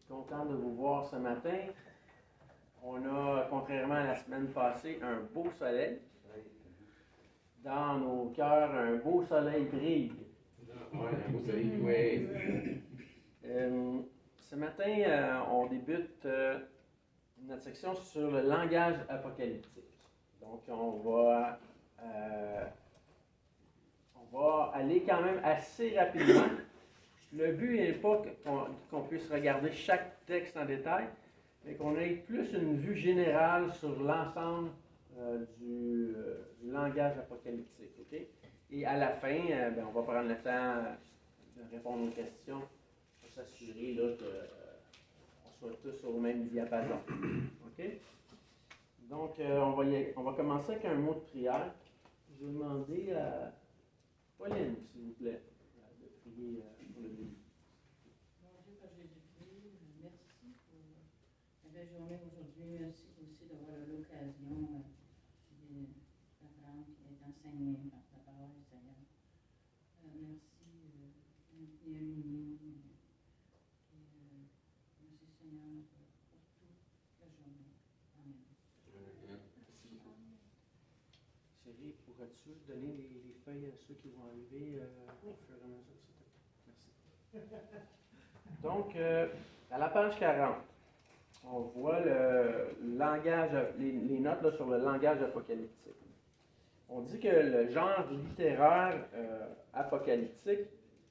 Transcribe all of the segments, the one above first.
Content de vous voir ce matin. On a, contrairement à la semaine passée, un beau soleil. Dans nos cœurs, un beau soleil brille. Oui, un beau soleil, oui. Ce matin, on débute notre section sur le langage apocalyptique. Donc, on va aller quand même assez rapidement. Le but n'est pas qu'on puisse regarder chaque texte en détail, mais qu'on ait plus une vue générale sur l'ensemble du langage apocalyptique. Okay? Et à la fin, on va prendre le temps de répondre aux questions pour s'assurer qu'on soit tous au même diapason. Okay? Donc, on va commencer avec un mot de prière. Je vais demander à Pauline, s'il vous plaît, de prier pour le début. Mon Dieu, par Jésus-Christ, merci pour la belle journée aujourd'hui. Merci aussi d'avoir l'occasion d'apprendre et d'être enseigné par ta parole, Seigneur. Merci infiniment. Merci, Seigneur, pour toute la journée. Amen. Merci beaucoup. Chérie, pourrais-tu donner les feuilles à ceux qui vont arriver au fur et à mesure, s'il te plaît? Merci. Donc, à la page 40, on voit le langage, les notes là, sur le langage apocalyptique. On dit que le genre littéraire apocalyptique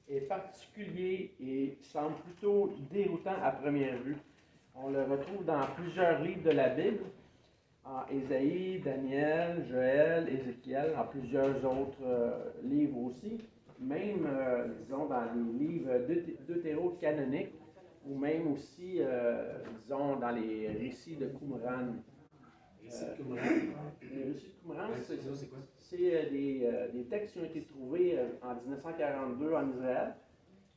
est particulier et semble plutôt déroutant à première vue. On le retrouve dans plusieurs livres de la Bible, en Ésaïe, Daniel, Joël, Ézéchiel, en plusieurs autres livres aussi, même, disons, dans les livres deutérocanoniques, ou même aussi, disons, dans les récits de Qumran. Les récits de Qumran, c'est des textes qui ont été trouvés en 1942 en Israël.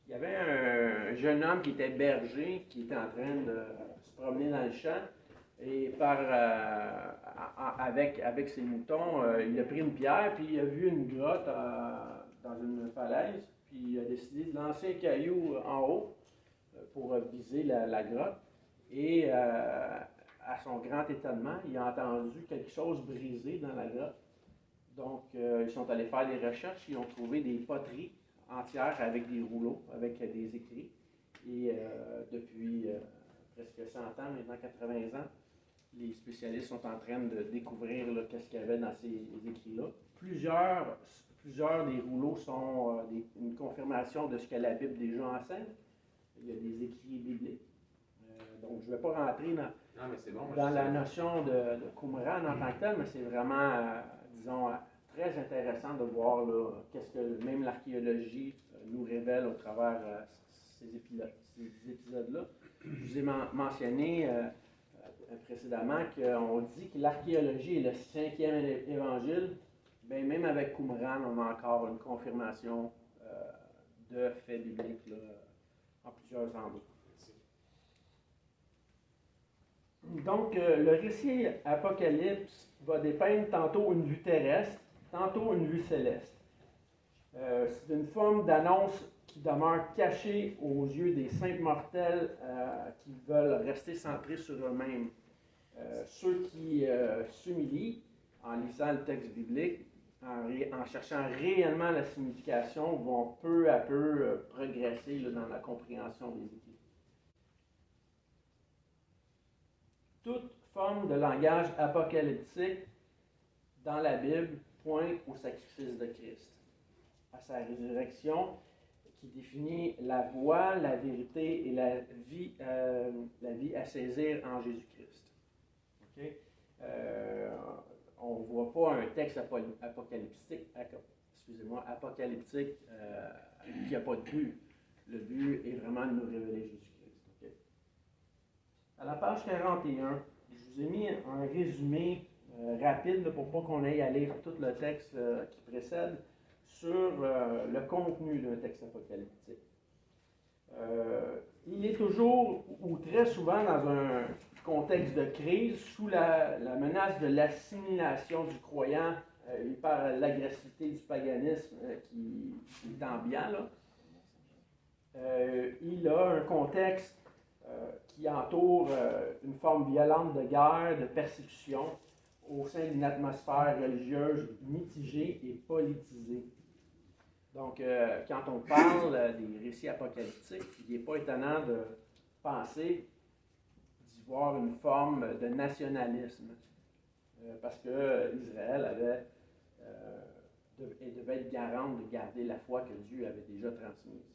Il y avait un jeune homme qui était berger, qui était en train de se promener dans le champ, et avec ses moutons, il a pris une pierre, puis il a vu une grotte dans une falaise, puis il a décidé de lancer un caillou en haut pour viser la grotte. Et à son grand étonnement, il a entendu quelque chose briser dans la grotte. Donc, ils sont allés faire des recherches, ils ont trouvé des poteries entières avec des rouleaux, avec des écrits. Et depuis presque 100 ans, maintenant 80 ans, les spécialistes sont en train de découvrir qu'est-ce qu'il y avait dans ces écrits-là. Plusieurs des rouleaux sont une confirmation de ce que la Bible déjà enseigne. Il y a des écrits bibliques. Donc, je ne vais pas rentrer dans la notion de Qumran en tant que tel, mais c'est vraiment, disons, très intéressant de voir qu'est-ce que même l'archéologie nous révèle au travers ces épisodes-là. Je vous ai mentionné précédemment qu'on dit que l'archéologie est le 5e évangile. Bien, même avec Qumran, on a encore une confirmation de faits bibliques en plusieurs endroits. Donc, le récit Apocalypse va dépeindre tantôt une vue terrestre, tantôt une vue céleste. C'est une forme d'annonce qui demeure cachée aux yeux des simples mortels qui veulent rester centrés sur eux-mêmes. Ceux qui s'humilient en lisant le texte biblique, en cherchant réellement la signification, vont peu à peu progresser dans la compréhension des Écritures. Toute forme de langage apocalyptique dans la Bible pointe au sacrifice de Christ, à sa résurrection qui définit la voie, la vérité et la vie à saisir en Jésus-Christ. Okay? On ne voit pas un texte apocalyptique qui n'a pas de but. Le but est vraiment de nous révéler Jésus-Christ. Okay? À la page 41, je vous ai mis un résumé rapide pour pas qu'on aille à lire tout le texte qui précède sur le contenu d'un texte apocalyptique. Il est toujours ou très souvent dans un contexte de crise, sous la menace de l'assimilation du croyant par l'agressivité du paganisme qui est ambiant. Il a un contexte qui entoure une forme violente de guerre, de persécution, au sein d'une atmosphère religieuse mitigée et politisée. Donc, quand on parle des récits apocalyptiques, il n'est pas étonnant de penser d'y voir une forme de nationalisme, parce que Israël devait être garante de garder la foi que Dieu avait déjà transmise.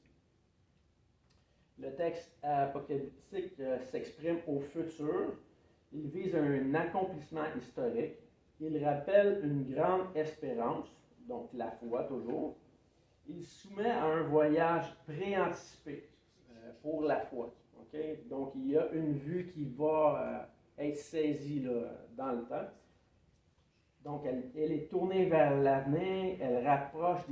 Le texte apocalyptique s'exprime au futur. Il vise un accomplissement historique. Il rappelle une grande espérance, donc la foi toujours. Il soumet à un voyage préanticipé pour la foi. Okay? Donc, il y a une vue qui va être saisie là, dans le temps. Donc, elle est tournée vers l'avenir, elle rapporte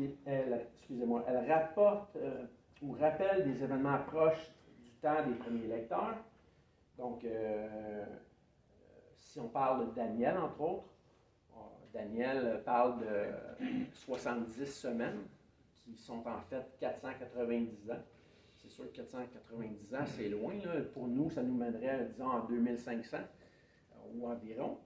ou rappelle des événements proches du temps des premiers lecteurs. Donc, si on parle de Daniel, entre autres, Daniel parle de 70 semaines, qui sont en fait 490 ans. C'est sûr que 490 ans, c'est loin. Là. Pour nous, ça nous mènerait, disons, en 2500 ou environ.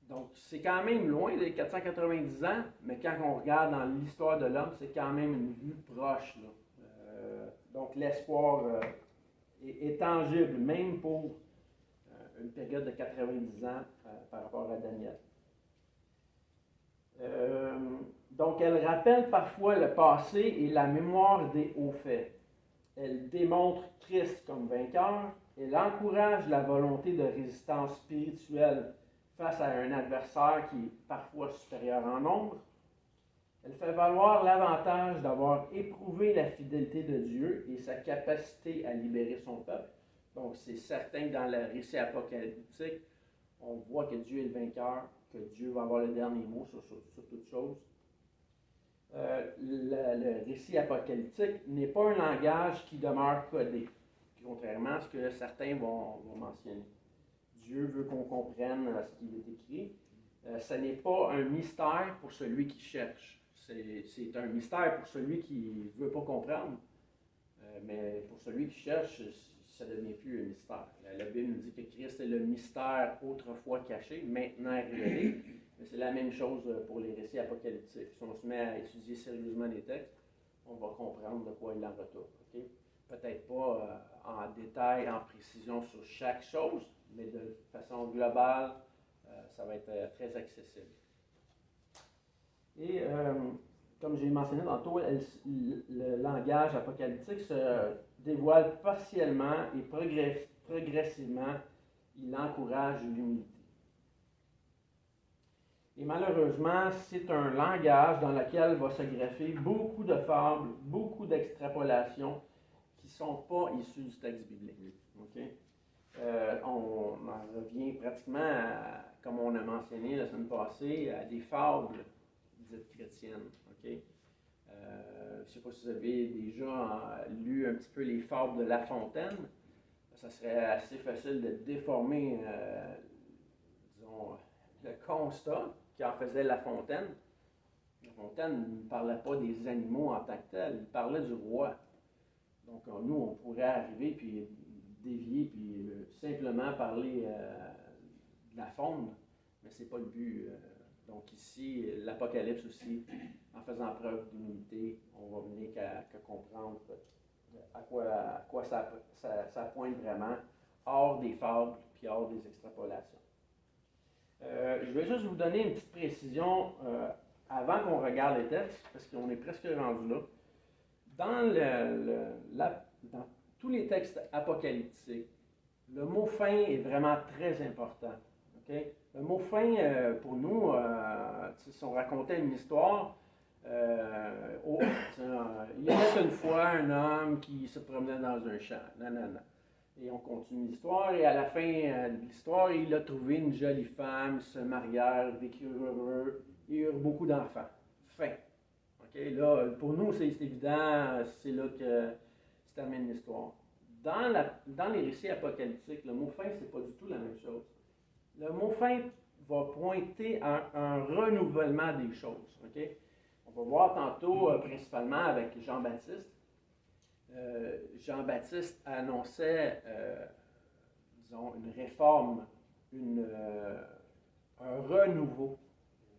Donc, c'est quand même loin des 490 ans, mais quand on regarde dans l'histoire de l'homme, c'est quand même une vue proche. Là. Donc, l'espoir est tangible, même pour une période de 90 ans par rapport à Daniel. Donc, elle rappelle parfois le passé et la mémoire des hauts faits. Elle démontre Christ comme vainqueur. Elle encourage la volonté de résistance spirituelle face à un adversaire qui est parfois supérieur en nombre. Elle fait valoir l'avantage d'avoir éprouvé la fidélité de Dieu et sa capacité à libérer son peuple. Donc, c'est certain que dans le récit apocalyptique, on voit que Dieu est le vainqueur, que Dieu va avoir le dernier mot sur toute chose. Le récit apocalyptique n'est pas un langage qui demeure codé, contrairement à ce que certains vont mentionner. Dieu veut qu'on comprenne ce qui est écrit. Ce n'est pas un mystère pour celui qui cherche. C'est un mystère pour celui qui ne veut pas comprendre. Mais pour celui qui cherche, ça ne devient plus un mystère. La Bible nous dit que Christ est le mystère autrefois caché, maintenant révélé. Mais c'est la même chose pour les récits apocalyptiques. Si on se met à étudier sérieusement les textes, on va comprendre de quoi il en retourne. Okay? Peut-être pas en détail, en précision sur chaque chose, mais de façon globale, ça va être très accessible. Et comme j'ai mentionné tantôt, le langage apocalyptique se dévoile partiellement et progressivement, il encourage l'humilité. Et malheureusement, c'est un langage dans lequel va se greffer beaucoup de fables, beaucoup d'extrapolations qui ne sont pas issues du texte biblique. Okay? On en revient pratiquement, comme on a mentionné la semaine passée, à des fables dites chrétiennes. Okay? Je ne sais pas si vous avez déjà lu un petit peu les fables de La Fontaine. Ça serait assez facile de déformer, disons, le constat qui en faisait La Fontaine. La Fontaine ne parlait pas des animaux en tant que tels, il parlait du roi. Donc, nous, on pourrait arriver puis dévier puis simplement parler de la faune, mais ce n'est pas le but. Donc ici, l'Apocalypse aussi, en faisant preuve d'humilité, on va venir qu'à comprendre à quoi ça pointe vraiment, hors des fables puis hors des extrapolations. Je vais juste vous donner une petite précision avant qu'on regarde les textes, parce qu'on est presque rendu là. Dans tous les textes apocalyptiques, le mot fin est vraiment très important. Okay? Le mot fin, pour nous, si on racontait une histoire, il y avait une fois un homme qui se promenait dans un champ. Non. Et on continue l'histoire, et à la fin de l'histoire, il a trouvé une jolie femme, se marièrent, vécurent heureux, et eurent beaucoup d'enfants. Fin. Okay? Là, pour nous, c'est évident, c'est là que se termine l'histoire. Dans les récits apocalyptiques, le mot fin, c'est pas du tout la même chose. Le mot fin va pointer à un renouvellement des choses. Okay? On va voir tantôt, principalement avec Jean-Baptiste, Jean-Baptiste annonçait, disons, une réforme, un renouveau,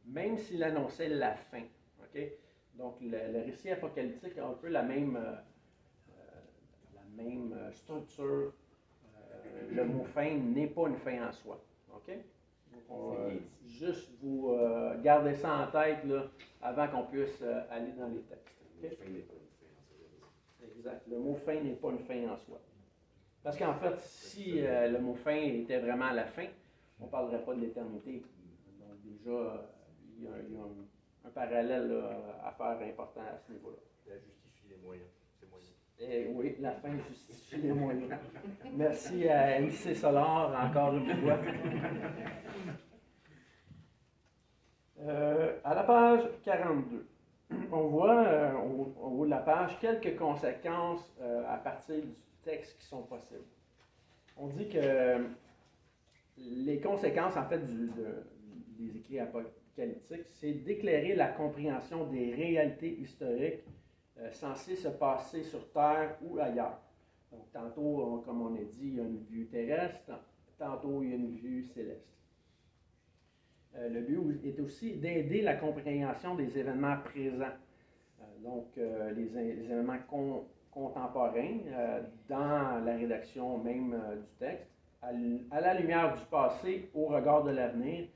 même s'il annonçait la fin. Okay? Donc, le récit apocalyptique a un peu la même structure. Le mot fin n'est pas une fin en soi. Okay? Juste vous gardez ça en tête là, avant qu'on puisse aller dans les textes. Okay? Exact. Le mot fin n'est pas une fin en soi. Parce qu'en fait, si le mot fin était vraiment la fin, on ne parlerait pas de l'éternité. Donc déjà, il y a un parallèle là, à faire important à ce niveau-là. La justifie les moyens. C'est moyen. Et oui, la fin justifie les moyens. Merci à NC Solar encore une fois. À la page 42, on voit au haut de la page quelques conséquences à partir du texte qui sont possibles. On dit que les conséquences en fait des écrits apocalyptiques, c'est d'éclairer la compréhension des réalités historiques censées se passer sur Terre ou ailleurs. Donc, tantôt, comme on a dit, il y a une vue terrestre, tantôt, il y a une vue céleste. Le but est aussi d'aider la compréhension des événements présents, donc les événements contemporains dans la rédaction même du texte, à la lumière du passé, au regard de l'avenir,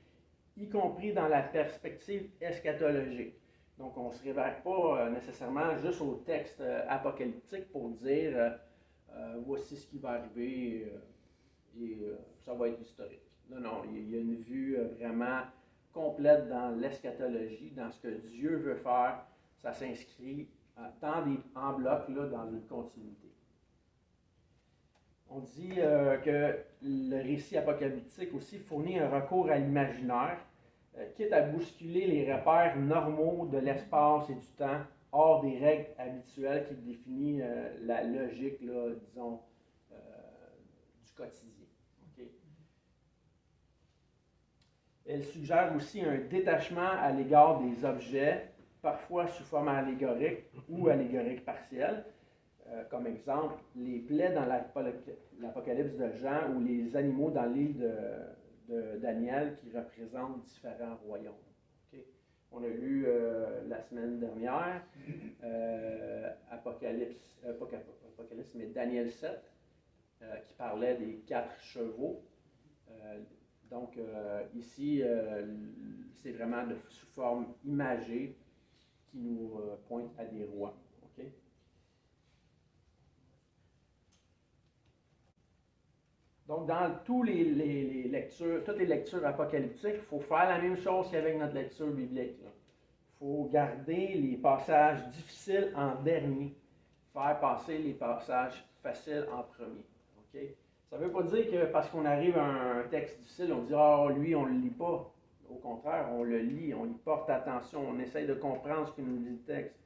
y compris dans la perspective eschatologique. Donc, on ne se réfère pas nécessairement juste au texte apocalyptique pour dire voici ce qui va arriver et ça va être historique. Non, il y a une vue vraiment complète dans l'eschatologie, dans ce que Dieu veut faire. Ça s'inscrit en bloc là, dans une continuité. On dit que le récit apocalyptique aussi fournit un recours à l'imaginaire, quitte à bousculer les repères normaux de l'espace et du temps, hors des règles habituelles qui définissent la logique, là, disons, du quotidien. Okay? Elle suggère aussi un détachement à l'égard des objets, parfois sous forme allégorique ou allégorique partielle. Comme exemple, les plaies dans l'Apocalypse de Jean ou les animaux dans l'île de Daniel qui représentent différents royaumes. Okay? On a lu la semaine dernière Apocalypse, mais Daniel 7, qui parlait des 4 chevaux. Donc, ici, c'est vraiment sous forme imagée qui nous pointe à des rois. Okay? Donc, dans toutes les lectures apocalyptiques, il faut faire la même chose qu'avec notre lecture biblique. Il faut garder les passages difficiles en dernier, faire passer les passages faciles en premier. Okay? Ça ne veut pas dire que parce qu'on arrive à un texte difficile, on dit « Ah, lui, on ne le lit pas ». Au contraire, on le lit, on y porte attention, on essaye de comprendre ce que nous dit le texte.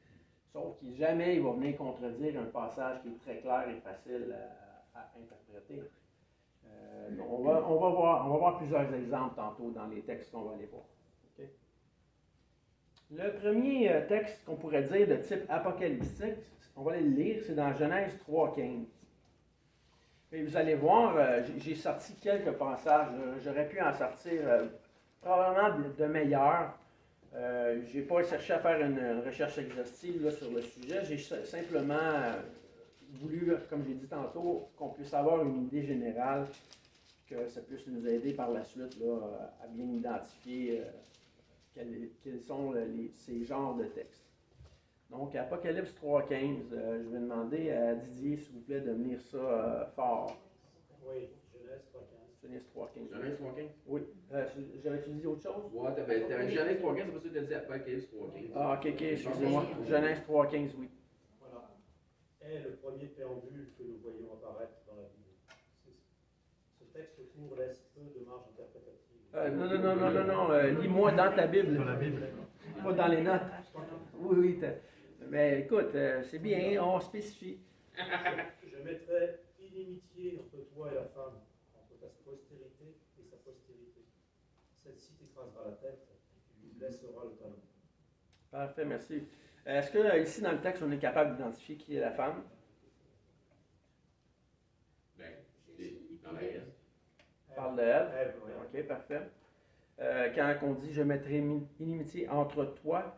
Sauf que jamais il va venir contredire un passage qui est très clair et facile à interpréter. On va voir plusieurs exemples tantôt dans les textes qu'on va aller voir. Okay? Le premier texte qu'on pourrait dire de type apocalyptique, on va aller le lire, c'est dans Genèse 3,15. Et vous allez voir, j'ai sorti quelques passages. J'aurais pu en sortir probablement de meilleurs. Je n'ai pas cherché à faire une recherche exhaustive là, sur le sujet. J'ai simplement voulu, comme j'ai dit tantôt, qu'on puisse avoir une idée générale, que ça puisse nous aider par la suite là, à bien identifier quels sont ces genres de textes. Donc, Apocalypse 3,15, je vais demander à Didier, s'il vous plaît, de venir ça fort. Oui, Genèse 3,15. Genèse 3,15. Genèse 3,15? Oui. J'avais-tu dit autre chose? Ouais, t'avais Genèse 3,15, c'est pas sûr que t'as dit Apocalypse 3,15. Ah, ok, excusez-moi. Genèse 3,15, oui. Voilà. Est le premier préambule que nous voyons apparaître dans la Bible. Ce texte court laisse peu de marge interprétative. Non. Lis-moi dans ta Bible. Dans la Bible. Pas dans les notes. Oui. Mais écoute, c'est bien, on spécifie. Je mettrai inimitié entre toi et la femme, entre ta postérité et sa postérité. Celle-ci t'écrasera la tête et tu lui blesseras le talon. Parfait, merci. Est-ce que ici dans le texte, on est capable d'identifier qui est la femme? parle de Ève. Ève, oui. OK, parfait. Quand on dit « Je mettrai inimitié entre toi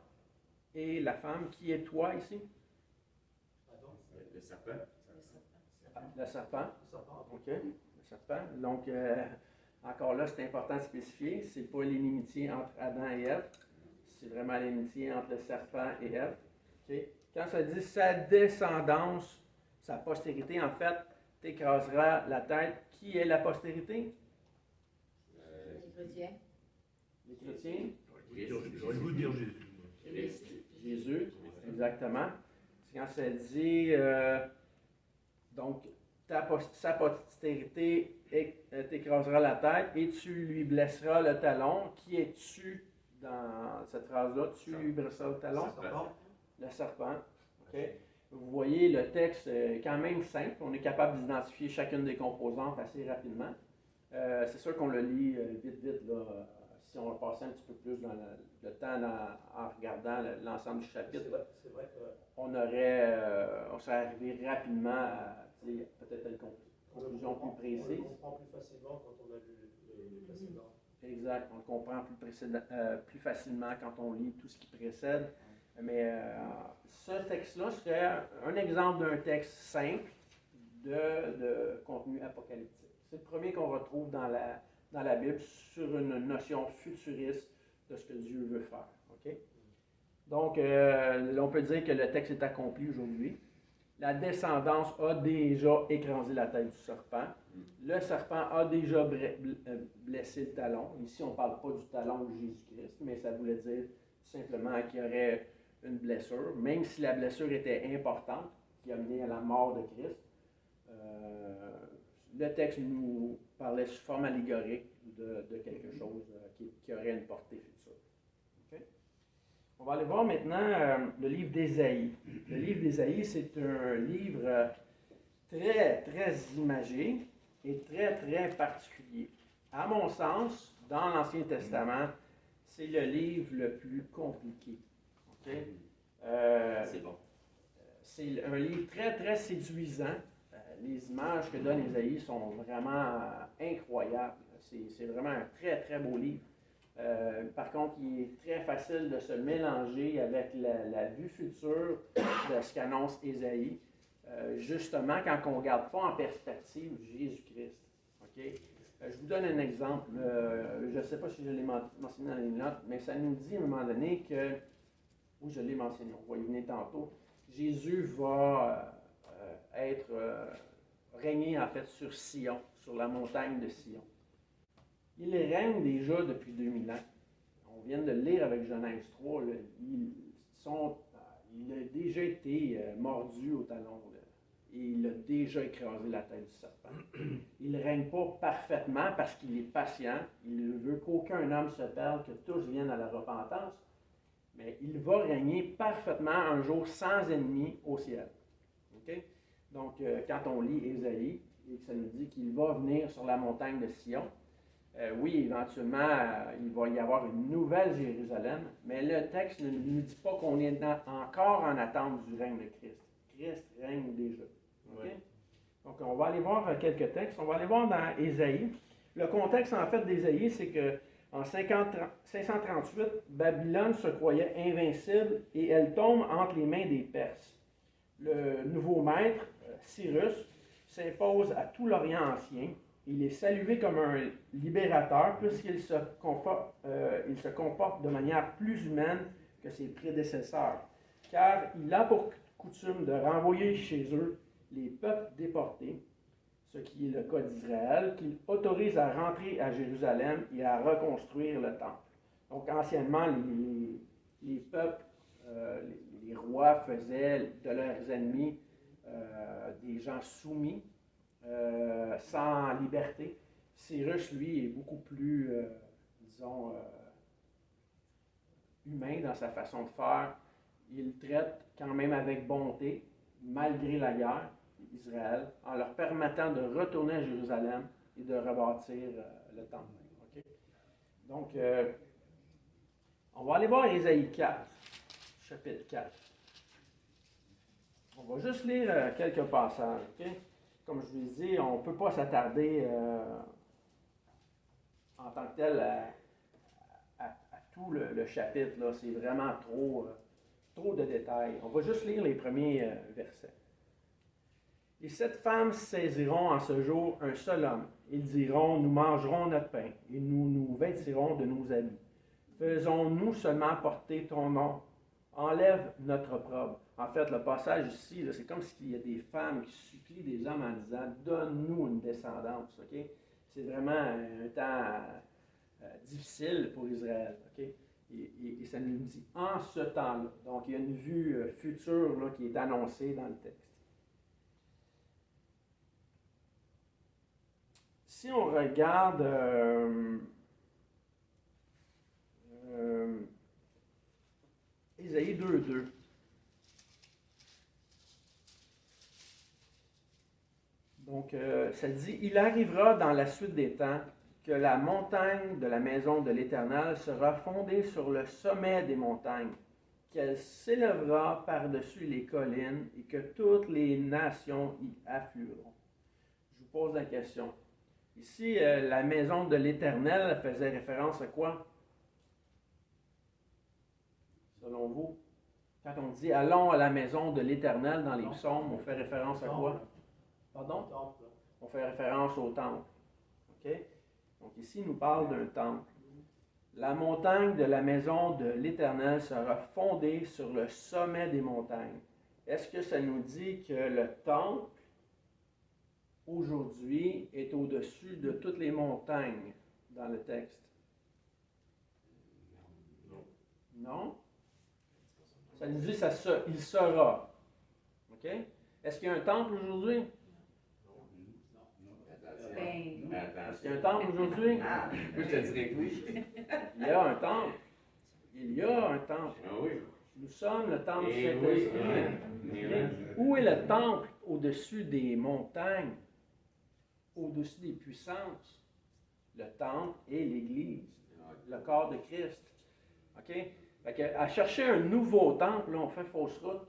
et la femme », qui est toi ici? Adam, Le serpent. Le serpent. le serpent. OK, le serpent. Donc, encore là, c'est important de spécifier. Ce n'est pas l'inimitié entre Adam et Ève. C'est vraiment l'inimitié entre le serpent et Ève. OK? Quand ça dit sa descendance, sa postérité, en fait, t'écraseras la tête. Qui est la postérité? Les chrétiens. Les chrétiens. J'aurais le goût de dire Jésus. Jésus, exactement. C'est quand ça dit, donc, sa postérité t'écrasera la tête et tu lui blesseras le talon. Qui es-tu dans cette phrase-là? Tu lui blesseras le talon? Serpent. Le serpent. OK? Vous voyez, le texte est quand même simple. On est capable d'identifier chacune des composantes assez rapidement. C'est sûr qu'on le lit vite, là. Si on va passer un petit peu plus dans le temps en regardant l'ensemble du chapitre, C'est vrai que on serait arrivé rapidement à peut-être une conclusion plus on le précise. comprend plus facilement quand on a lu les précédents. Exact, on le comprend plus facilement quand on lit tout ce qui précède. Mais ce texte-là serait un exemple d'un texte simple de contenu apocalyptique. C'est le premier qu'on retrouve dans la Bible sur une notion futuriste de ce que Dieu veut faire. Okay? Donc, on peut dire que le texte est accompli aujourd'hui. La descendance a déjà écrasé la tête du serpent. Le serpent a déjà blessé le talon. Ici, on ne parle pas du talon de Jésus-Christ, mais ça voulait dire simplement qu'il y aurait une blessure, même si la blessure était importante, qui a mené à la mort de Christ. Le texte nous parlait sous forme allégorique de quelque chose qui aurait une portée future. Okay? On va aller voir maintenant le livre d'Ésaïe. Le livre d'Ésaïe, c'est un livre très, très imagé et très, très particulier. À mon sens, dans l'Ancien Testament, c'est le livre le plus compliqué. Okay? C'est bon. C'est un livre très, très séduisant. Les images que donne Ésaïe sont vraiment incroyables. C'est vraiment un très, très beau livre. Par contre, il est très facile de se mélanger avec la vue future de ce qu'annonce Ésaïe, justement quand on ne regarde pas en perspective Jésus-Christ. Okay? Je vous donne un exemple. Je ne sais pas si je l'ai mentionné dans les notes, mais ça nous dit à un moment donné que, oui, je l'ai mentionné, on va y venir tantôt, Jésus va régner en fait sur Sion, sur la montagne de Sion. Il règne déjà depuis 2000 ans. On vient de le lire avec Genèse 3. Là, il a déjà été mordu au talon. Là, et il a déjà écrasé la tête du serpent. Il ne règne pas parfaitement parce qu'il est patient. Il ne veut qu'aucun homme se perde, que tous viennent à la repentance. Mais il va régner parfaitement un jour sans ennemi au ciel. Okay? Donc, quand on lit Ésaïe, et que ça nous dit qu'il va venir sur la montagne de Sion, oui, éventuellement, il va y avoir une nouvelle Jérusalem, mais le texte ne nous dit pas qu'on est encore en attente du règne de Christ. Christ règne déjà. Okay? Ouais. Donc, on va aller voir quelques textes. On va aller voir dans Ésaïe. Le contexte, en fait, d'Ésaïe, c'est que en 538, Babylone se croyait invincible et elle tombe entre les mains des Perses. Le nouveau maître, Cyrus, s'impose à tout l'Orient ancien. Il est salué comme un libérateur puisqu'il se comporte de manière plus humaine que ses prédécesseurs, car il a pour coutume de renvoyer chez eux les peuples déportés, ce qui est le cas d'Israël, qu'il autorise à rentrer à Jérusalem et à reconstruire le temple. Donc anciennement, les peuples, les rois faisaient de leurs ennemis des gens soumis, sans liberté. Cyrus, lui, est beaucoup plus, disons, humain dans sa façon de faire. Il traite quand même avec bonté, malgré la guerre, Israël, en leur permettant de retourner à Jérusalem et de rebâtir le temple. Okay? Donc, on va aller voir Ésaïe 4, chapitre 4. On va juste lire quelques passages. Okay? Comme je vous l'ai dit, on ne peut pas s'attarder en tant que tel à tout le chapitre. Là. C'est vraiment trop de détails. On va juste lire les premiers versets. Les 7 femmes saisiront en ce jour un seul homme. Ils diront, nous mangerons notre pain et nous nous vêtirons de nos habits. Faisons-nous seulement porter ton nom. Enlève notre opprobre. En fait, le passage ici, là, c'est comme s'il y a des femmes qui supplient des hommes en disant, donne-nous une descendance. Okay? C'est vraiment un temps difficile pour Israël. Okay? Et ça nous dit en ce temps-là. Donc, il y a une vue future là, qui est annoncée dans le texte. Si on regarde Ésaïe 2:2, donc ça dit, il arrivera dans la suite des temps que la montagne de la maison de l'Éternel sera fondée sur le sommet des montagnes, qu'elle s'élèvera par-dessus les collines et que toutes les nations y afflueront. Je vous pose la question. Ici, la maison de l'Éternel faisait référence à quoi? Selon vous? Quand on dit « allons à la maison de l'Éternel » dans les psaumes, on fait référence à quoi? Pardon? On fait référence au temple. OK? Donc ici, il nous parle d'un temple. La montagne de la maison de l'Éternel sera fondée sur le sommet des montagnes. Est-ce que ça nous dit que le temple aujourd'hui est au-dessus de toutes les montagnes dans le texte? Non? Ça nous dit il sera. OK? Est-ce qu'il y a un temple aujourd'hui? Est-ce qu'il y a un temple aujourd'hui? Je te dirais que oui. Il y a un temple. Il y a un temple. Ah oui. Nous sommes le temple du Et Saint-Esprit. oui. Où est le temple au-dessus des montagnes? Au-dessus des puissances? Le temple est l'Église, le corps de Christ. OK? Fait que, à chercher un nouveau temple, là, on fait fausse route.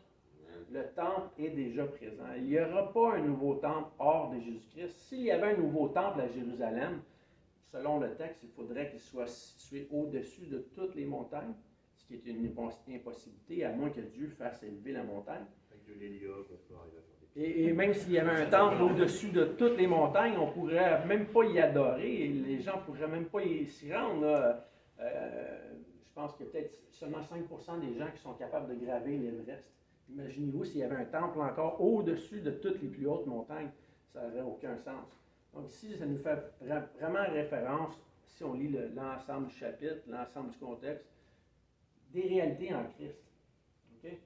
Le temple est déjà présent. Il n'y aura pas un nouveau temple hors de Jésus-Christ. S'il y avait un nouveau temple à Jérusalem, selon le texte, il faudrait qu'il soit situé au-dessus de toutes les montagnes, ce qui est une impossibilité, à moins que Dieu fasse élever la montagne. Et même s'il y avait un temple au-dessus de toutes les montagnes, on ne pourrait même pas y adorer. Les gens ne pourraient même pas s'y rendre. Là. Je pense qu'il y a peut-être seulement 5% des gens qui sont capables de graver l'Everest. Imaginez-vous s'il y avait un temple encore au-dessus de toutes les plus hautes montagnes. Ça n'aurait aucun sens. Donc ici, ça nous fait vraiment référence, si on lit l'ensemble du chapitre, l'ensemble du contexte, des réalités en Christ. Okay?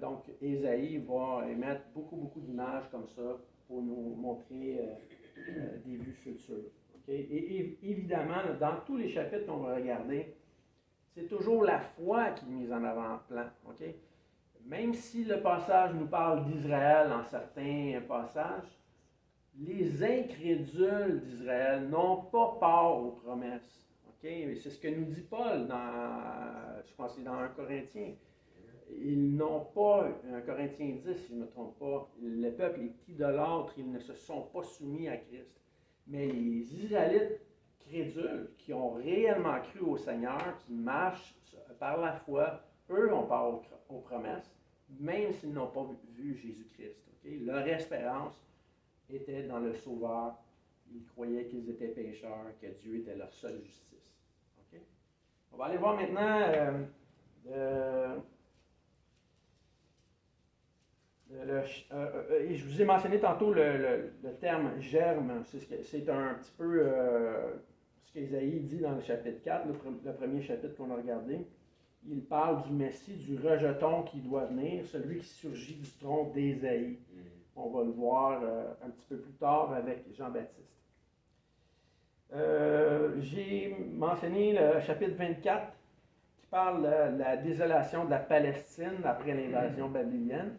Donc, Ésaïe va émettre beaucoup d'images comme ça pour nous montrer des vues futures. Okay? Et évidemment, dans tous les chapitres qu'on va regarder, c'est toujours la foi qui est mise en avant-plan. Okay? Même si le passage nous parle d'Israël en certains passages, les incrédules d'Israël n'ont pas part aux promesses. Okay? C'est ce que nous dit Paul je pense que c'est dans 1 Corinthiens. Ils n'ont pas, 1 Corinthiens 10, si je ne me trompe pas, le peuple est idolâtre, ils ne se sont pas soumis à Christ. Mais les Israélites crédules, qui ont réellement cru au Seigneur, qui marchent par la foi, eux ont part aux promesses, même s'ils n'ont pas vu Jésus-Christ. Okay? Leur espérance était dans le Sauveur. Ils croyaient qu'ils étaient pécheurs, que Dieu était leur seule justice. Okay? On va aller voir maintenant je vous ai mentionné tantôt le terme germe. C'est un petit peu ce qu'Ésaïe dit dans le chapitre 4, le premier chapitre qu'on a regardé. Il parle du Messie, du rejeton qui doit venir, celui qui surgit du tronc d'Ésaïe. On va le voir un petit peu plus tard avec Jean-Baptiste. J'ai mentionné le chapitre 24 qui parle de la désolation de la Palestine après l'invasion babylonienne.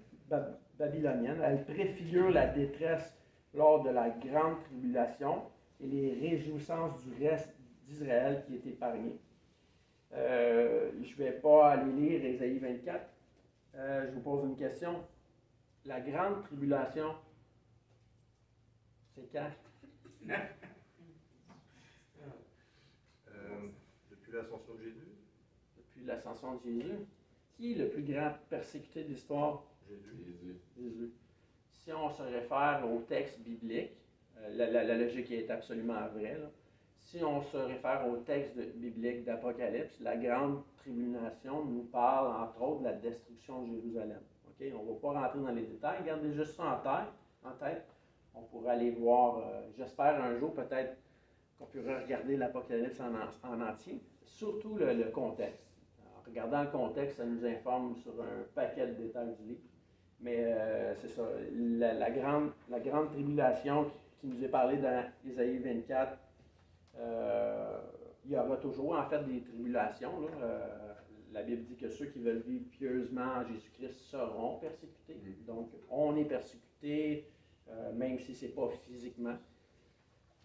Elle préfigure la détresse lors de la grande tribulation et les réjouissances du reste d'Israël qui est épargné. Je ne vais pas aller lire Ésaïe 24. Je vous pose une question. La grande tribulation, c'est quand? Depuis l'ascension de Jésus? Depuis l'ascension de Jésus. Qui est le plus grand persécuté de l'histoire? Jésus. Jésus. Si on se réfère au texte biblique, la logique est absolument vraie, là. Si on se réfère au texte biblique d'Apocalypse, la grande tribulation nous parle entre autres de la destruction de Jérusalem. Okay? On ne va pas rentrer dans les détails, gardez juste ça en tête. On pourra aller voir, j'espère un jour peut-être qu'on pourra regarder l'Apocalypse en entier, surtout le contexte. En regardant le contexte, ça nous informe sur un paquet de détails du livre. Mais c'est ça, la grande tribulation qui nous est parlée dans Ésaïe 24, il y aura toujours en fait des tribulations. Là. La Bible dit que ceux qui veulent vivre pieusement en Jésus-Christ seront persécutés. Donc, on est persécuté, même si ce n'est pas physiquement.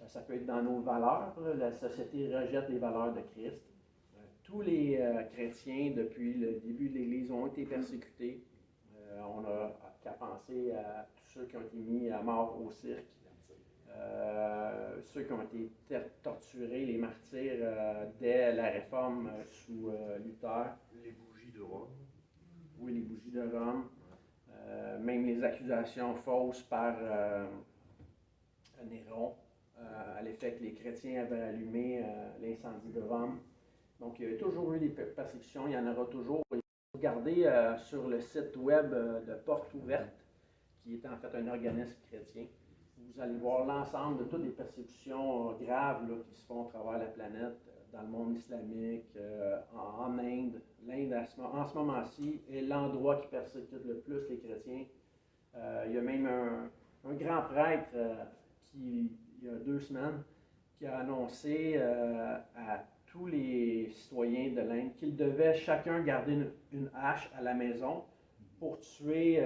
Ça peut être dans nos valeurs. Là. La société rejette les valeurs de Christ. Tous les chrétiens, depuis le début de l'Église, ont été persécutés. On n'a qu'à penser à tous ceux qui ont été mis à mort au cirque. Ceux qui ont été torturés, les martyrs, dès la Réforme sous Luther. Les bougies de Rome. Oui, les bougies de Rome. Même les accusations fausses par Néron, à l'effet que les chrétiens avaient allumé l'incendie de Rome. Donc, il y a toujours eu des persécutions, il y en aura toujours. Regardez sur le site web de Porte Ouverte, qui est en fait un organisme chrétien. Vous allez voir l'ensemble de toutes les persécutions graves là, qui se font à travers la planète, dans le monde islamique, en Inde. L'Inde, en ce moment-ci, est l'endroit qui persécute le plus les chrétiens. Il y a même un grand prêtre qui, il y a 2 semaines, qui a annoncé à tous les citoyens de l'Inde qu'ils devaient chacun garder une hache à la maison pour tuer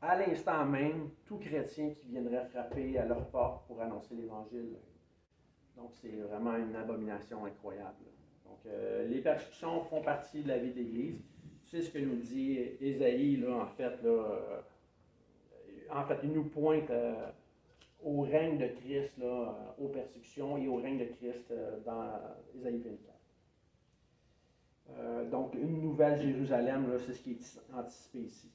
à l'instant même tout chrétien qui viendrait frapper à leur porte pour annoncer l'Évangile. Donc c'est vraiment une abomination incroyable. Donc les persécutions font partie de la vie de l'Église. C'est ce que nous dit Ésaïe, là, en fait. Il nous pointe au règne de Christ, là, aux persécutions et au règne de Christ dans Ésaïe 24. Donc, une nouvelle Jérusalem, là, c'est ce qui est anticipé ici.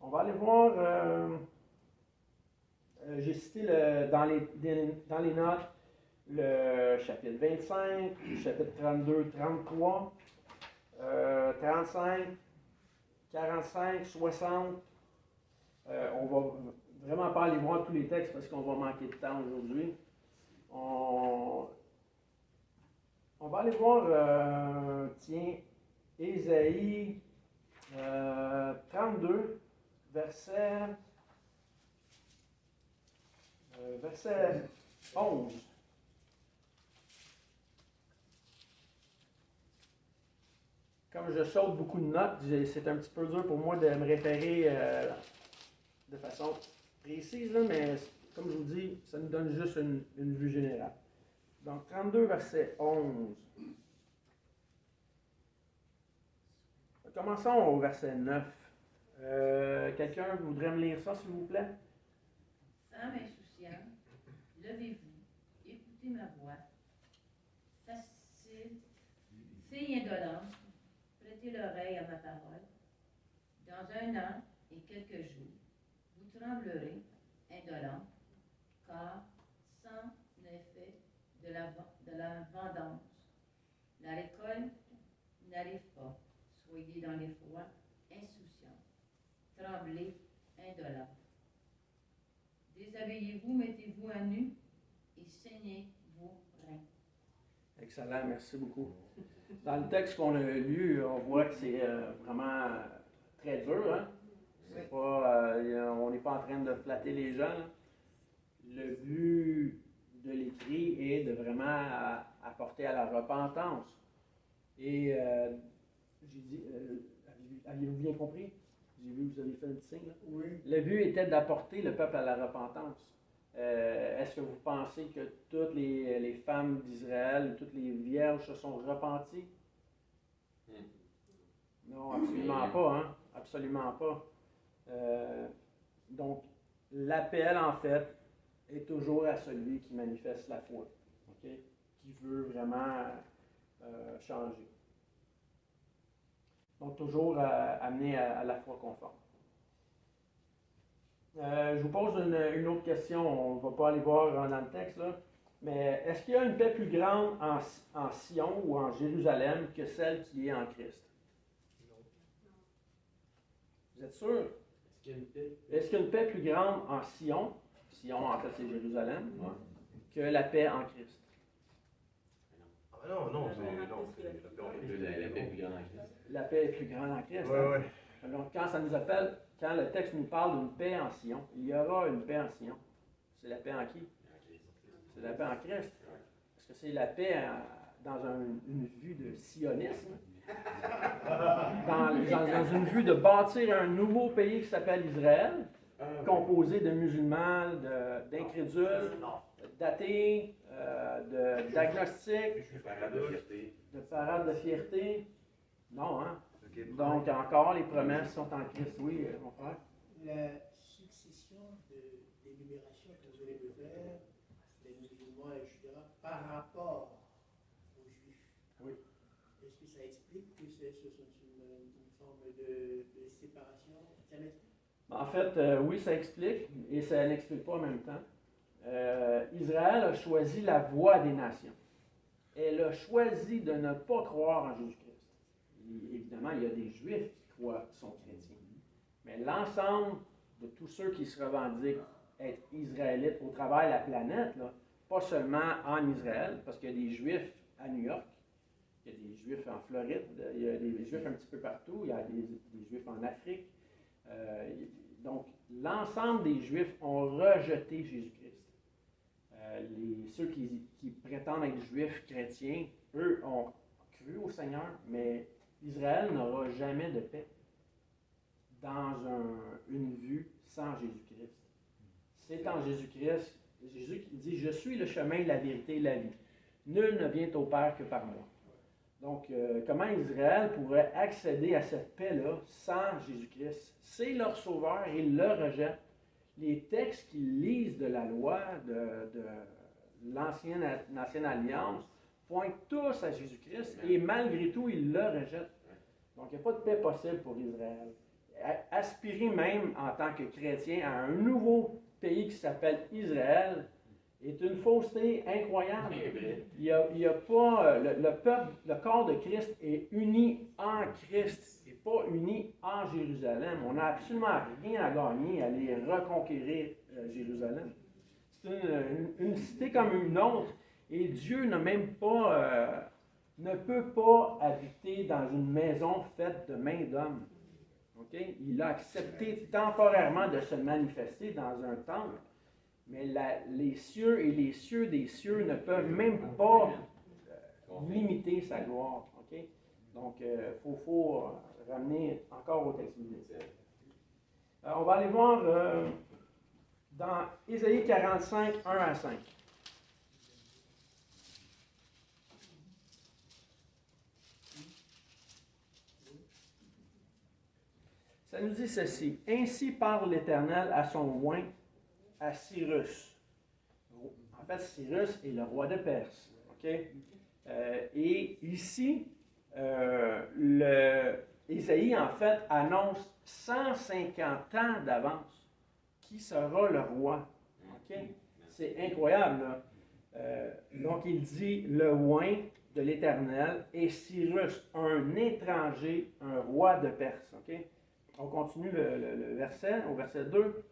On va aller voir, j'ai cité dans les notes le chapitre 25, le chapitre 32, 33, 35, 45, 60. On va vraiment pas aller voir tous les textes parce qu'on va manquer de temps aujourd'hui. On va aller voir, Ésaïe 32, verset 11. Comme je saute beaucoup de notes, c'est un petit peu dur pour moi de me référer de façon précise, là, mais comme je vous dis, ça nous donne juste une vue générale. Donc, 32, verset 11. Commençons au verset 9. Quelqu'un voudrait me lire ça, s'il vous plaît? Femme insouciante, levez-vous, écoutez ma voix. Facile, fille indolente, prêtez l'oreille à ma parole. Dans 1 an et quelques jours, vous tremblerez, indolente, car sans effet de la vendange, la récolte n'arrive pas. Soyez dans l'effroi, insouciants. Tremblez, indolents. Déshabillez-vous, mettez-vous à nu et saignez vos reins. Excellent, merci beaucoup. Dans le texte qu'on a lu, on voit que c'est vraiment très dur. Hein? C'est pas, on n'est pas en train de flatter les gens. Là. Le but de l'écrit est de vraiment apporter à la repentance. Et j'ai dit, aviez-vous bien compris? J'ai vu que vous avez fait un petit signe. Là. Oui. Le but était d'apporter le peuple à la repentance. Est-ce que vous pensez que toutes les femmes d'Israël, toutes les vierges se sont repenties? Non, absolument pas. Hein? Absolument pas. Donc, l'appel, en fait, est toujours à celui qui manifeste la foi, okay? Qui veut vraiment changer. Donc, toujours amener à la foi conforme. Je vous pose une autre question, on ne va pas aller voir dans le texte, là. Mais est-ce qu'il y a une paix plus grande en Sion ou en Jérusalem que celle qui est en Christ? Vous êtes sûr? Est-ce qu'il y a une paix? Est-ce qu'il y a une paix plus grande en Sion, Sion en fait c'est Jérusalem, que la paix en Christ? Ah non, c'est la paix en Christ. La paix plus grande en Christ. La paix est plus grande en Christ. Ouais. Donc quand le texte nous parle d'une paix en Sion, il y aura une paix en Sion. C'est la paix en qui? C'est la paix en Christ. Est-ce que c'est la paix dans une vue de sionisme? Dans une vue de bâtir un nouveau pays qui s'appelle Israël, composé de musulmans, d'incrédules, d'athées, d'agnostiques, de parades de fierté? Non, hein? Donc, encore, les promesses sont en Christ. Oui, mon frère? La succession d'énumération que vous allez me faire, les musulmans, etc., par rapport aux juifs. Oui. Est-ce que ça explique que ce sont une forme de séparation diamétrique? En fait, oui, ça explique, et ça n'explique pas en même temps. Israël a choisi la voie des nations. Elle a choisi de ne pas croire en Jésus-Christ. Évidemment, il y a des Juifs qui croient qui sont chrétiens. Mais l'ensemble de tous ceux qui se revendiquent être israélites au travers de la planète, là, pas seulement en Israël, parce qu'il y a des Juifs à New York, il y a des Juifs en Floride, il y a des Juifs un petit peu partout, il y a des Juifs en Afrique. Donc, l'ensemble des Juifs ont rejeté Jésus-Christ. Ceux qui prétendent être Juifs chrétiens, eux ont cru au Seigneur, mais Israël n'aura jamais de paix dans une vue sans Jésus-Christ. C'est en Jésus-Christ, Jésus qui dit « Je suis le chemin, la vérité et la vie. Nul ne vient au Père que par moi. » Donc, comment Israël pourrait accéder à cette paix-là sans Jésus-Christ? C'est leur sauveur, ils le rejettent. Les textes qu'ils lisent de la loi, de l'ancienne alliance, pointent tous à Jésus-Christ et malgré tout, ils le rejettent. Donc, il n'y a pas de paix possible pour Israël. Aspirer même en tant que chrétien à un nouveau pays qui s'appelle Israël est une fausseté incroyable. Il y a pas, le peuple, le corps de Christ est uni en Christ et pas uni en Jérusalem. On n'a absolument rien à gagner à aller reconquérir Jérusalem. C'est une cité comme une autre et Dieu n'a même pas, ne peut pas habiter dans une maison faite de mains d'hommes. Okay? Il a accepté temporairement de se manifester dans un temple. Mais les cieux et les cieux des cieux ne peuvent même pas limiter sa gloire. Okay? Donc, il faut ramener encore au texte biblique. On va aller voir dans Ésaïe 45, 1 à 5. Ça nous dit ceci. « Ainsi parle l'Éternel à son oint, à Cyrus. » En fait, Cyrus est le roi de Perse. Okay? Et ici, Ésaïe, en fait, annonce 150 ans d'avance qui sera le roi. Okay? C'est incroyable, là. Donc, il dit le oint de l'Éternel et Cyrus, un étranger, un roi de Perse. Okay? On continue le verset, au verset 2.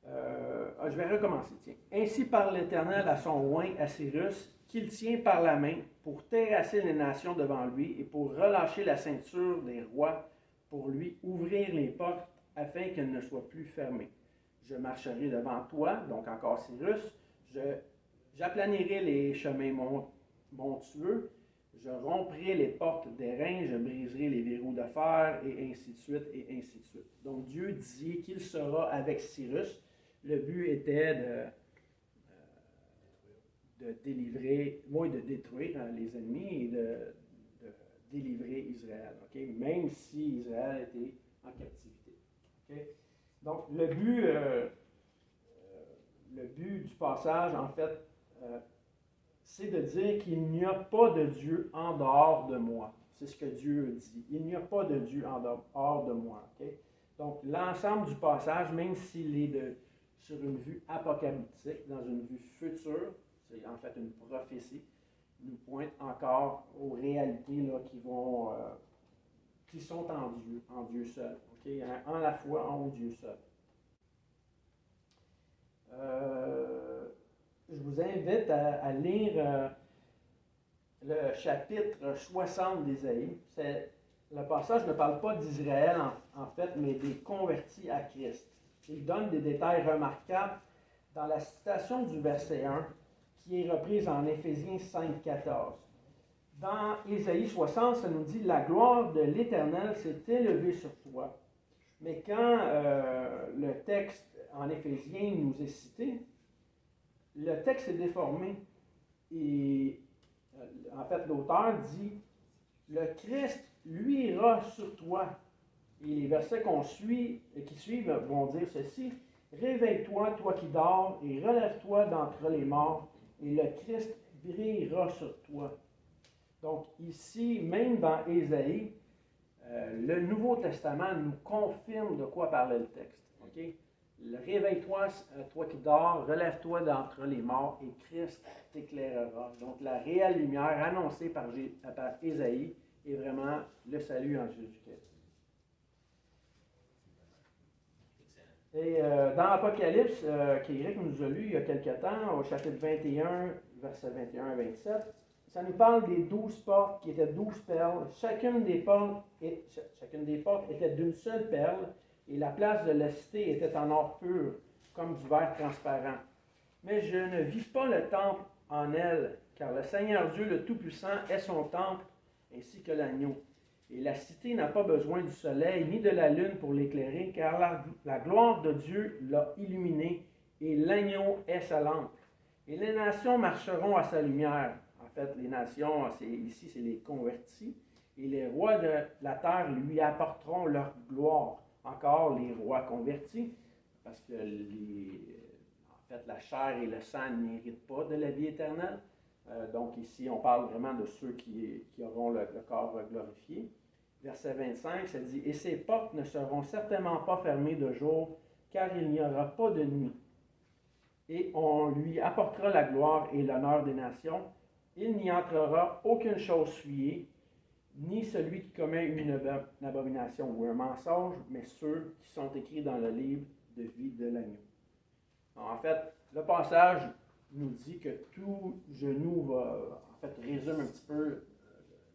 Je vais recommencer. Tiens. Ainsi parle l'Éternel à son oint, à Cyrus, qu'il tient par la main pour terrasser les nations devant lui et pour relâcher la ceinture des rois, pour lui ouvrir les portes afin qu'elles ne soient plus fermées. Je marcherai devant toi, donc encore Cyrus, j'aplanirai les chemins montueux, je romprai les portes d'airain, je briserai les verrous de fer, et ainsi de suite, et ainsi de suite. Donc Dieu dit qu'il sera avec Cyrus. Le but était de délivrer, de détruire les ennemis et de délivrer Israël. Okay? Même si Israël était en captivité. Okay? Donc le but du passage, en fait, c'est de dire qu'il n'y a pas de Dieu en dehors de moi. C'est ce que Dieu dit. Il n'y a pas de Dieu en dehors de moi. Okay? Donc, l'ensemble du passage, même s'il est sur une vue apocalyptique, dans une vue future, c'est en fait une prophétie, nous pointe encore aux réalités là, qui sont en Dieu seul. Okay? En la foi, en Dieu seul. Je vous invite à lire le chapitre 60 d'Ésaïe. Le passage ne parle pas d'Israël en fait, mais des convertis à Christ. Il donne des détails remarquables dans la citation du verset 1 qui est reprise en Éphésiens 5,14. Dans Ésaïe 60, ça nous dit « La gloire de l'Éternel s'est élevée sur toi ». Mais quand le texte en Éphésiens nous est cité, le texte est déformé. Et en fait, l'auteur dit « Le Christ luira sur toi ». Et les versets qui suivent vont dire ceci. « Réveille-toi, toi qui dors, et relève-toi d'entre les morts, et le Christ brillera sur toi. » Donc ici, même dans Ésaïe, le Nouveau Testament nous confirme de quoi parlait le texte. Okay? Réveille-toi, toi qui dors, relève-toi d'entre les morts, et Christ t'éclairera. Donc la réelle lumière annoncée par Ésaïe est vraiment le salut en Jésus-Christ. Et dans l'Apocalypse, qu'Éric nous a lu il y a quelque temps, au chapitre 21, versets 21 à 27, ça nous parle des 12 portes qui étaient 12 perles. Chacune des portes était d'une seule perle, et la place de la cité était en or pur, comme du verre transparent. Mais je ne vis pas le temple en elle, car le Seigneur Dieu le Tout-Puissant est son temple, ainsi que l'agneau. Et la cité n'a pas besoin du soleil ni de la lune pour l'éclairer, car la gloire de Dieu l'a illuminée, et l'agneau est sa lampe. Et les nations marcheront à sa lumière. En fait, les nations, ici, c'est les convertis. Et les rois de la terre lui apporteront leur gloire. Encore les rois convertis, parce que en fait, la chair et le sang n'héritent pas de la vie éternelle. Donc ici, on parle vraiment de ceux qui auront le corps glorifié. Verset 25, ça dit « Et ces portes ne seront certainement pas fermées de jour, car il n'y aura pas de nuit. Et on lui apportera la gloire et l'honneur des nations. Il n'y entrera aucune chose souillée, ni celui qui commet une abomination ou un mensonge, mais ceux qui sont écrits dans le livre de vie de l'agneau. » En fait, le passage nous dit que tout genou va, en fait, résume un petit peu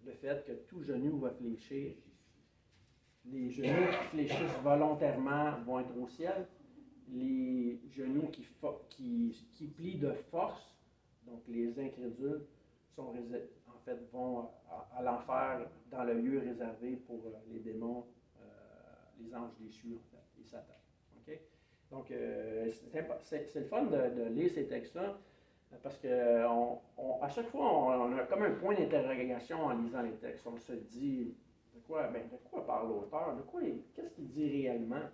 le fait que tout genou va fléchir. Les genoux qui fléchissent volontairement vont être au ciel. Les genoux qui plient de force, donc les incrédules, vont à l'enfer dans le lieu réservé pour les démons, les anges déchus, en fait, et Satan. Okay? Donc, c'est le fun de lire ces textes-là, parce que à chaque fois, on a comme un point d'interrogation en lisant les textes. On se dit, de quoi parle l'auteur? Qu'est-ce qu'il dit réellement?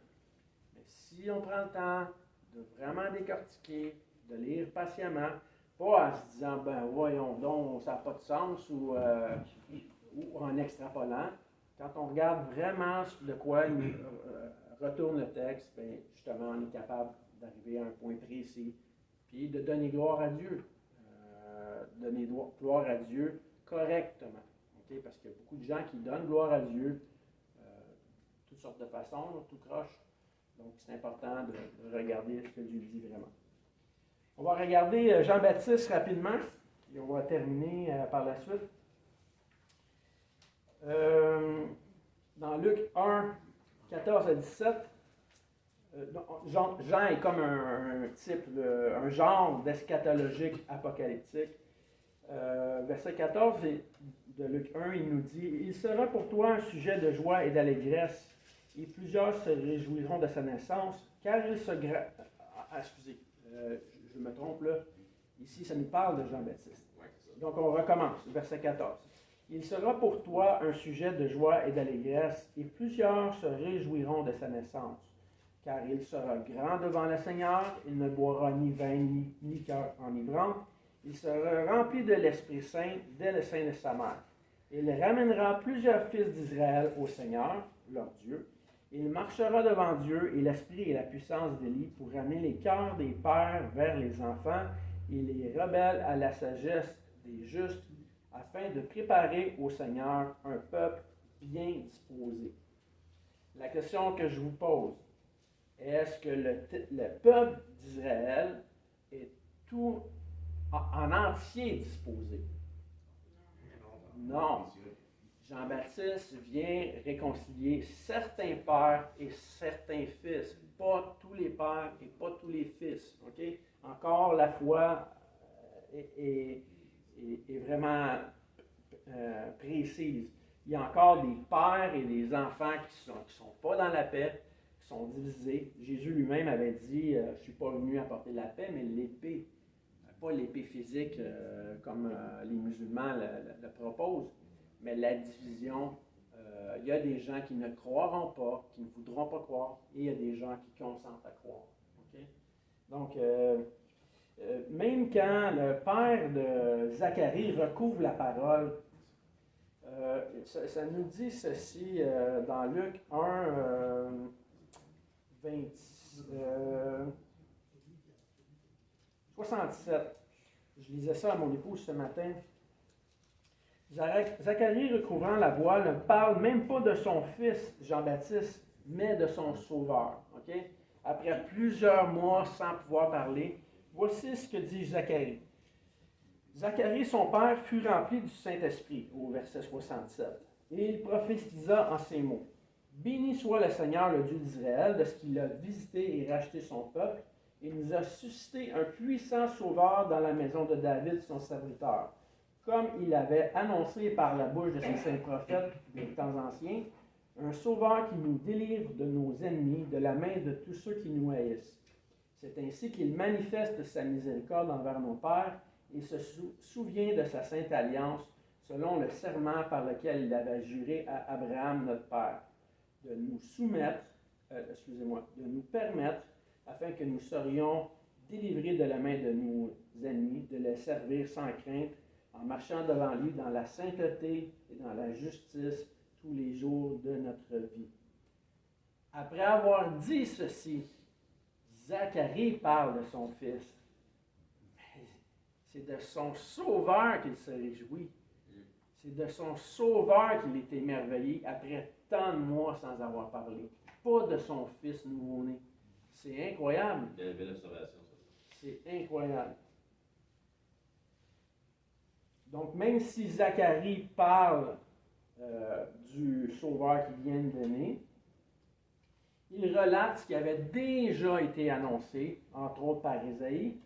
Mais si on prend le temps de vraiment décortiquer, de lire patiemment, pas en se disant, ben voyons donc, ça n'a pas de sens, ou en extrapolant. Quand on regarde vraiment de quoi il retourne le texte, ben, justement, on est capable d'arriver à un point précis, puis de donner gloire à Dieu. Donner gloire à Dieu correctement. Okay? Parce qu'il y a beaucoup de gens qui donnent gloire à Dieu de toutes sortes de façons, tout croche. Donc, c'est important de regarder ce que Dieu dit vraiment. On va regarder Jean-Baptiste rapidement, et on va terminer par la suite. Dans Luc 1, 14 à 17, Jean est comme un type, un genre d'eschatologique apocalyptique. Verset 14 de Luc 1, il nous dit « Il sera pour toi un sujet de joie et d'allégresse, et plusieurs se réjouiront de sa naissance, car il se... excusez, je me trompe là. Ici, ça nous parle de Jean-Baptiste. Donc, on recommence, verset 14. « Il sera pour toi un sujet de joie et d'allégresse, et plusieurs se réjouiront de sa naissance. Car il sera grand devant le Seigneur, il ne boira ni vin ni liqueur enivrante, Il sera rempli de l'Esprit Saint dès le sein de sa mère. Il ramènera plusieurs fils d'Israël au Seigneur, leur Dieu. Il marchera devant Dieu et l'Esprit et la puissance d'Élie pour ramener les cœurs des pères vers les enfants et les rebelles à la sagesse des justes, afin de préparer au Seigneur un peuple bien disposé. La question que je vous pose, est-ce que le peuple d'Israël est tout en entier disposé? Non. Jean-Baptiste vient réconcilier certains pères et certains fils, pas tous les pères et pas tous les fils. Okay? Encore la foi est vraiment précise. Il y a encore des pères et des enfants qui sont pas dans la paix, qui sont divisés. Jésus lui-même avait dit, je ne suis pas venu apporter la paix, mais l'épée. Pas l'épée physique comme les musulmans le proposent, mais la division. Il y a des gens qui ne croiront pas, qui ne voudront pas croire, et il y a des gens qui consentent à croire. Okay? Donc, même quand le père de Zacharie recouvre la parole, ça nous dit ceci dans Luc 1, 67. Je lisais ça à mon épouse ce matin. Zacharie, recouvrant la voix, ne parle même pas de son fils Jean-Baptiste, mais de son sauveur. Okay? Après plusieurs mois sans pouvoir parler, voici ce que dit Zacharie. Zacharie, son père, fut rempli du Saint-Esprit, au verset 67, et il prophétisa en ces mots. Béni soit le Seigneur, le Dieu d'Israël, de ce qu'il a visité et racheté son peuple, et nous a suscité un puissant sauveur dans la maison de David, son serviteur, comme il avait annoncé par la bouche de ses saints prophètes des temps anciens, un sauveur qui nous délivre de nos ennemis, de la main de tous ceux qui nous haïssent. C'est ainsi qu'il manifeste sa miséricorde envers nos pères et se souvient de sa sainte alliance, selon le serment par lequel il avait juré à Abraham, notre père, de nous de nous permettre, afin que nous serions délivrés de la main de nos ennemis, de les servir sans crainte, en marchant devant lui dans la sainteté et dans la justice tous les jours de notre vie. Après avoir dit ceci, Zacharie parle de son fils. C'est de son sauveur qu'il se réjouit. C'est de son sauveur qu'il est émerveillé après tant de mois sans avoir parlé. Pas de son fils nouveau-né. C'est incroyable. Quelle belle observation, ça. C'est incroyable. Donc, même si Zacharie parle du sauveur qui vient de naître, il relate ce qui avait déjà été annoncé, entre autres par Isaïe,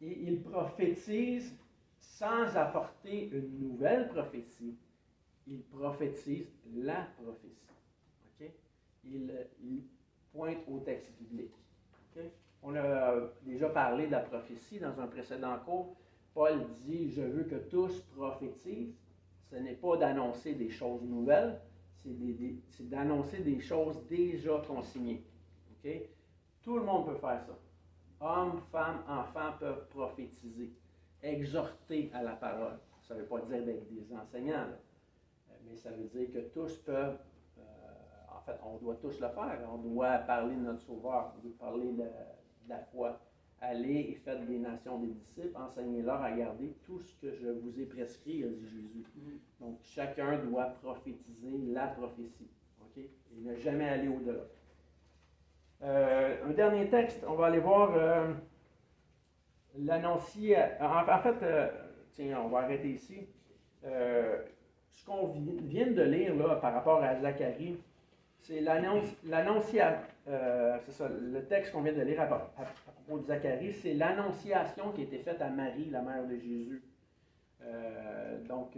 et il prophétise sans apporter une nouvelle prophétie. Il prophétise la prophétie. Okay? Il pointe au texte biblique. Okay? On a déjà parlé de la prophétie dans un précédent cours. Paul dit « Je veux que tous prophétisent ». Ce n'est pas d'annoncer des choses nouvelles, c'est d'annoncer des choses déjà consignées. Okay? Tout le monde peut faire ça. Hommes, femmes, enfants peuvent prophétiser, exhorter à la parole. Ça ne veut pas dire d'être des enseignants, là. Mais ça veut dire que tous peuvent, en fait, on doit tous le faire. On doit parler de notre Sauveur, on doit parler de la foi. Allez et faites des nations des disciples, enseignez-leur à garder tout ce que je vous ai prescrit, a dit Jésus. Donc, chacun doit prophétiser la prophétie. Okay? Et ne jamais aller au-delà. Un dernier texte, on va aller voir l'annonciation. En fait, tiens, on va arrêter ici. Ce qu'on vient de lire là, par rapport à Zacharie, c'est l'annonciation. C'est ça, le texte qu'on vient de lire à propos de Zacharie, c'est l'annonciation qui a été faite à Marie, la mère de Jésus. Donc,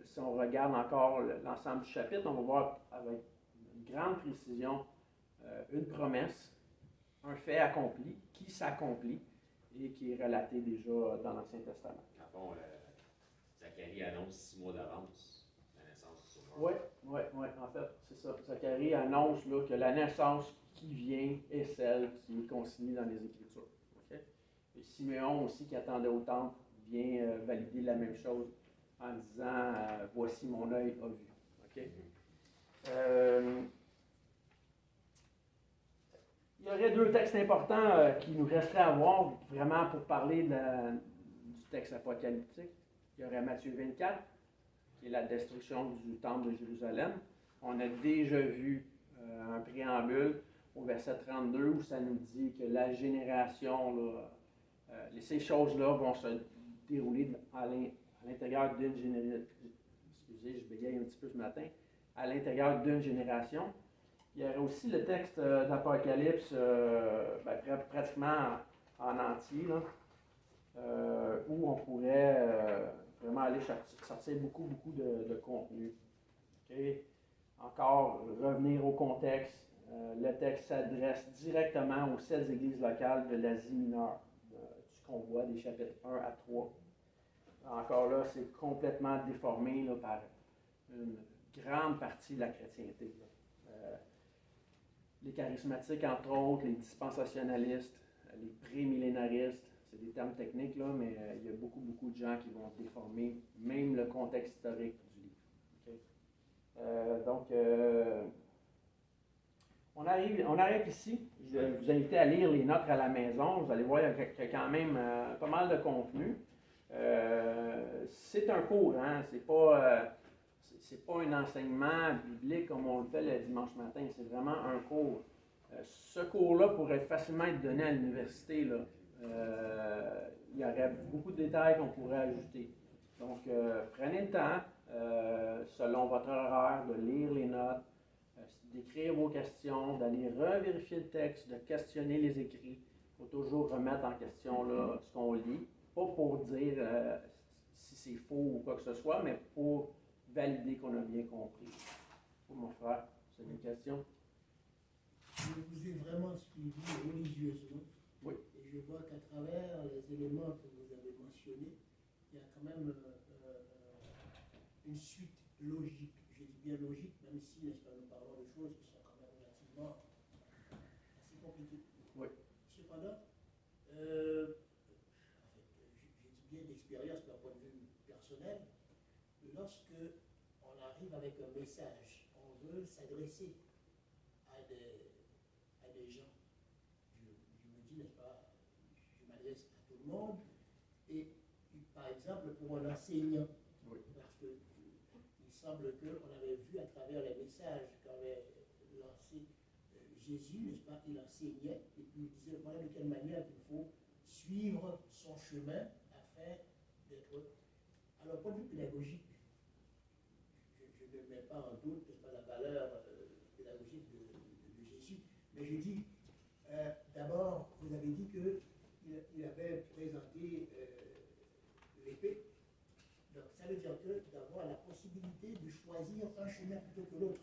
si on regarde encore l'ensemble du chapitre, on va voir avec une grande précision une promesse, un fait accompli, qui s'accomplit et qui est relaté déjà dans l'Ancien Testament. En fond, Zacharie annonce 6 mois d'avance la naissance du Sauveur. Oui, en fait, c'est ça. Zacharie annonce là, que la naissance qui vient est celle qui est consignée dans les Écritures. Okay? Et Siméon aussi, qui attendait au temple, vient valider la même chose en disant voici mon œil a vu. Okay? Il y aurait deux textes importants qui nous resteraient à voir vraiment pour parler du texte apocalyptique. Il y aurait Matthieu 24, qui est la destruction du temple de Jérusalem. On a déjà vu un préambule au verset 32 où ça nous dit que la génération, ces choses-là vont se dérouler à l'intérieur d'une génération. Excusez, je bégaye un petit peu ce matin. À l'intérieur d'une génération. Il y aurait aussi le texte d'Apocalypse, pratiquement en entier, là, où on pourrait vraiment aller sortir beaucoup de contenu. Okay? Encore, revenir au contexte. Le texte s'adresse directement aux 7 églises locales de l'Asie mineure, du convoi des chapitres 1 à 3. Encore là, c'est complètement déformé là, par une grande partie de la chrétienté. Les charismatiques, entre autres, les dispensationalistes, les prémillénaristes, c'est des termes techniques, là, mais il y a beaucoup de gens qui vont déformer même le contexte historique du livre. Okay? On arrête ici. Je vais vous inviter à lire les notes à la maison. Vous allez voir qu'il y a quand même pas mal de contenu. C'est un cours, hein? C'est pas un enseignement biblique comme on le fait le dimanche matin. C'est vraiment un cours. Ce cours-là pourrait facilement être donné à l'université. Là. Il y aurait beaucoup de détails qu'on pourrait ajouter. Donc, prenez le temps, selon votre horaire, de lire les notes, d'écrire vos questions, d'aller revérifier le texte, de questionner les écrits. Il faut toujours remettre en question là, ce qu'on lit. Pas pour dire si c'est faux ou quoi que ce soit, mais pour valider qu'on a bien compris. Pour mon frère, vous avez une question? Je vous ai vraiment suivi religieusement. Oui. Et je vois qu'à travers les éléments que vous avez mentionnés, il y a quand même une suite logique. Je dis bien logique, même si, n'est-ce pas, nous parlons de choses qui sont quand même relativement assez compliquées. Oui. Cependant, j'ai dit bien d'expérience d'un point de vue personnel, lorsque on arrive avec un message, on veut s'adresser à des gens. Je me dis, n'est-ce pas, je m'adresse à tout le monde, et par exemple pour un enseignant, Oui. parce que il semble qu'on avait vu à travers les messages qu'avait lancé Jésus, n'est-ce pas, il enseignait, et puis il disait voilà de quelle manière il faut suivre son chemin afin d'être. Alors, point de vue pédagogique, je ne mets pas en doute la valeur pédagogique de Jésus, mais je dis, d'abord, vous avez dit qu'il avait présenté l'épée. Donc, ça veut dire que d'avoir la possibilité de choisir un chemin plutôt que l'autre.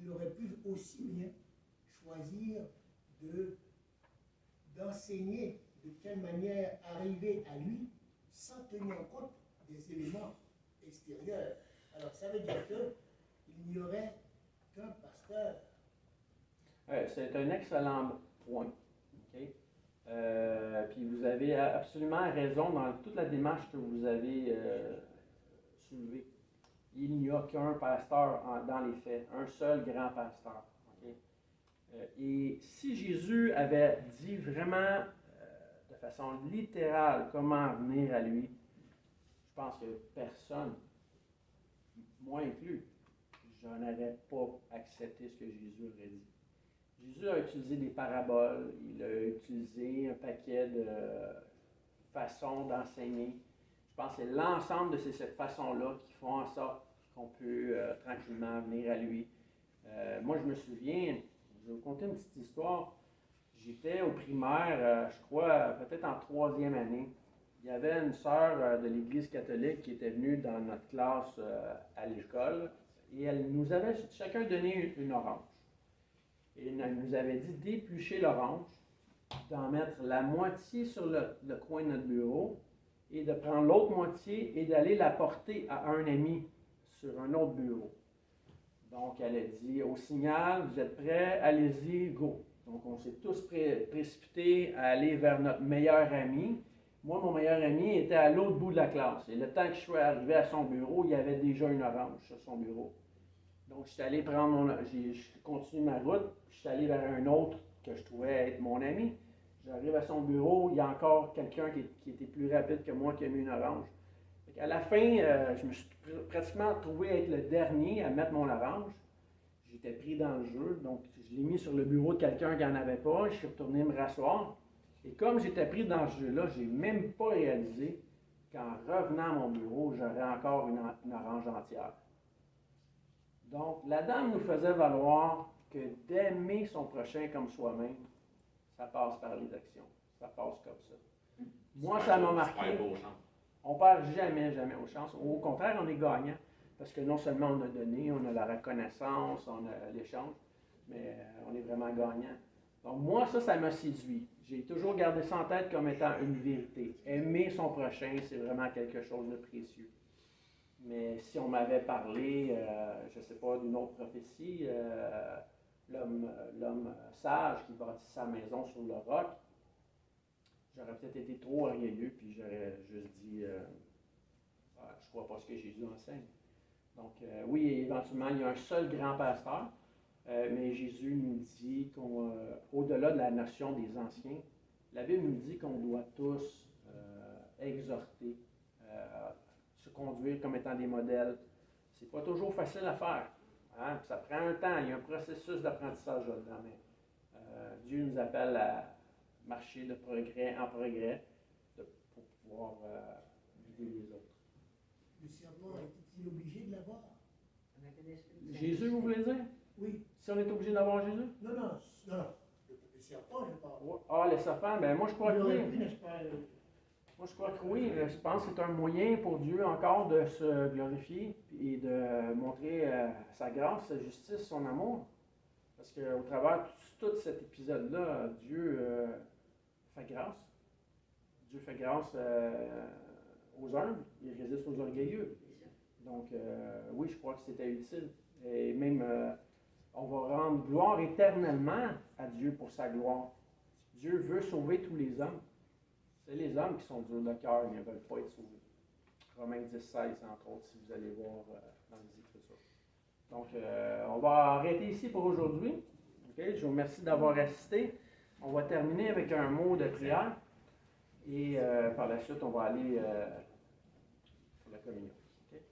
Il aurait pu aussi bien choisir d'enseigner de quelle manière arriver à lui sans tenir compte des éléments extérieurs. Alors, ça veut dire qu'il n'y aurait qu'un pasteur. C'est un excellent point. Okay? Puis vous avez absolument raison dans toute la démarche que vous avez soulevée. Il n'y a qu'un pasteur dans les faits, un seul grand pasteur. Okay? Et si Jésus avait dit vraiment de façon littérale comment venir à lui, je pense que personne, moi inclus, je n'aurais pas accepté ce que Jésus aurait dit. Jésus a utilisé des paraboles, il a utilisé un paquet de façons d'enseigner. Je pense que c'est l'ensemble de ces façons-là qui font en sorte qu'on peut tranquillement venir à lui. Moi, je me souviens, je vais vous conter une petite histoire. J'étais au primaire, je crois, peut-être en 3e année. Il y avait une sœur de l'Église catholique qui était venue dans notre classe à l'école et elle nous avait chacun donné une orange. Et elle nous avait dit d'éplucher l'orange, d'en mettre la moitié sur le coin de notre bureau et de prendre l'autre moitié et d'aller la porter à un ami sur un autre bureau. Donc, elle a dit au signal, vous êtes prêts, allez-y, go. Donc, on s'est tous précipités à aller vers notre meilleur ami. Moi, mon meilleur ami était à l'autre bout de la classe. Et le temps que je suis arrivé à son bureau, il y avait déjà une orange sur son bureau. Donc, je suis allé prendre je continue ma route. Je suis allé vers un autre que je trouvais être mon ami. J'arrive à son bureau, il y a encore quelqu'un qui était plus rapide que moi qui a mis une orange. À la fin, je me suis pratiquement trouvé être le dernier à mettre mon orange. J'étais pris dans le jeu, donc je l'ai mis sur le bureau de quelqu'un qui n'en avait pas. Je suis retourné me rasseoir. Et comme j'étais pris dans ce jeu-là, je n'ai même pas réalisé qu'en revenant à mon bureau, j'aurais encore une orange entière. Donc, la dame nous faisait valoir que d'aimer son prochain comme soi-même, ça passe par les actions. Ça passe comme ça. Moi, ça m'a marqué. On ne perd jamais aux chances. Au contraire, on est gagnant. Parce que non seulement on a donné, on a la reconnaissance, on a l'échange, mais on est vraiment gagnant. Donc moi, ça m'a séduit. J'ai toujours gardé ça en tête comme étant une vérité. Aimer son prochain, c'est vraiment quelque chose de précieux. Mais si on m'avait parlé, je ne sais pas, d'une autre prophétie, l'homme sage qui bâtit sa maison sur le roc, j'aurais peut-être été trop orgueilleux, puis j'aurais juste dit, je ne crois pas ce que Jésus enseigne. Donc, oui, éventuellement, il y a un seul grand pasteur, mais Jésus nous dit qu'au-delà de la notion des anciens, la Bible nous dit qu'on doit tous exhorter, se conduire comme étant des modèles. Ce n'est pas toujours facile à faire. Hein? Ça prend un temps, il y a un processus d'apprentissage là-dedans. Mais Dieu nous appelle à marcher de progrès en progrès pour pouvoir guider les autres. Le serment, était-il obligé de l'avoir? Jésus, vous voulez dire? Oui. Si on est obligé d'avoir Jésus? Non. Le serpent, je parle. Ah, le serpent, ben moi je crois que oui. N'est-ce pas, Moi je crois que oui. Je pense que c'est un moyen pour Dieu encore de se glorifier et de montrer sa grâce, sa justice, son amour. Parce qu'au travers de tout cet épisode-là, Dieu fait grâce. Dieu fait grâce aux humbles, il résiste aux orgueilleux. Donc, oui, je crois que c'était utile. Et même, on va rendre gloire éternellement à Dieu pour sa gloire. Dieu veut sauver tous les hommes. C'est les hommes qui sont durs de cœur, ils ne veulent pas être sauvés. Romains 10, 16, entre autres, si vous allez voir dans les Écritures. Donc, on va arrêter ici pour aujourd'hui. Okay? Je vous remercie d'avoir assisté. On va terminer avec un mot de prière. Et par la suite, on va aller pour la communion. Okay?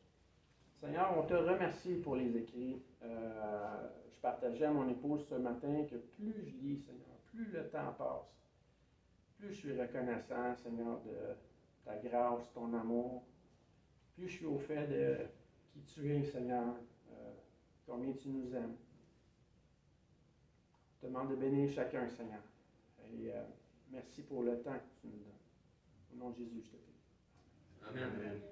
Seigneur, on te remercie pour les écrits. Je partageais à mon épouse ce matin que plus je lis, Seigneur, plus le temps passe, plus je suis reconnaissant, Seigneur, de ta grâce, ton amour, plus je suis au fait de qui tu es, Seigneur, combien tu nous aimes. Je te demande de bénir chacun, Seigneur. Et merci pour le temps que tu nous donnes. Au nom de Jésus, je te prie. Amen.